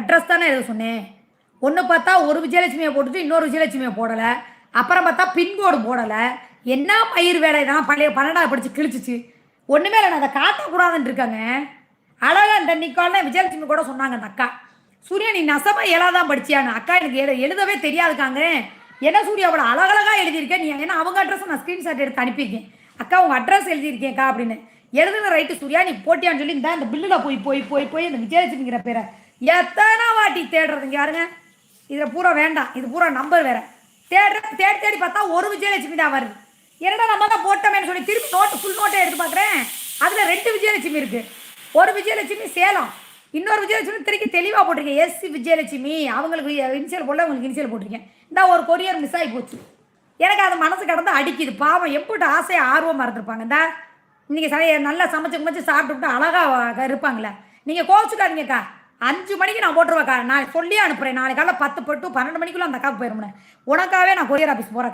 Address தானே எழுத சொன்னேன். ஒன்று பார்த்தா ஒரு விஜயலட்சுமியை போட்டுட்டு இன்னொரு விஜயலட்சுமியை போடலை. அப்புறம் பார்த்தா பின்கோடு போடலை. என்ன மயிர் வேலை தான் பழைய 12ஆவது படித்து கிழிச்சிச்சு. ஒன்றுமே இல்லை, நான் அதை காட்டக்கூடாதுன்னு இருக்காங்க. அழகாக இந்த நிக்கால்னு விஜயலட்சுமி கூட சொன்னாங்க அந்த அக்கா. சூர்யா நீ நசமாக ஏழாதான் படிச்சியான்னு. அக்கா எனக்கு எழுதவே தெரியாதுக்காங்க. என்ன சூர்யா அவ்வளோ அழகழகாக எழுதியிருக்கேன் நீ. ஏன்னா அவங்க அட்ரஸை நான் ஸ்க்ரீன்ஷாட் எடுத்து அனுப்பியிருக்கேன். அக்கா உங்கள் அட்ரஸ் எழுதியிருக்கேன்க்கா அப்படின்னு. எழுதுன ரைட்டு சூர்யா நீ போட்டியான்னு சொல்லி இந்த பில்லில் போய் போய் போய் போய் இந்த விஜயலட்சுமிங்கிற பேரை எத்தனை வாட்டி தேடுறதுங்க யாருங்க. இதில் பூரா வேண்டாம், இது பூரா நம்பர் வேறு. தேடி தேடி பார்த்தா ஒரு விஜயலட்சுமி தான் வருது. என்னடா நம்ம தான் போட்டோமேன்னு சொல்லி திருப்பி நோட்டு ஃபுல் நோட்டை எடுத்து பார்க்குறேன். அதில் 2 விஜயலட்சுமி இருக்குது. ஒரு விஜயலட்சுமி சேலம், இன்னொரு விஜயலட்சுமி திருப்பி தெளிவாக போட்டிருக்கேன். எஸ் விஜயலட்சுமி அவங்களுக்கு இனிஷியல் போடல, உங்களுக்கு இனிஷியல் போட்டிருக்கேன். இந்த ஒரு கொரியர் மிஸ் ஆகி போச்சு. எனக்கு அது மனசு கடந்து அடிக்குது. பாவம் எப்படி ஆசையாக ஆர்வமாக இருந்திருப்பாங்க. இந்த இன்றைக்கி நல்லா சமைச்சு சாப்பிட்டுவிட்டு அழகாக இருப்பாங்களே. நீங்கள் கோவிச்சுக்காதீங்கக்கா. 5 மணிக்கு நான் போட்டுருவேக்கா. நான் சொல்லி அனுப்புகிறேன். நாளைக்கு காலையில் 10 to 12 மணிக்குள்ளே அந்த அக்காவுக்கு போயிடும்னேன். உனக்காகவே நான் கொரியர் ஆஃபீஸ் போகிறேன்.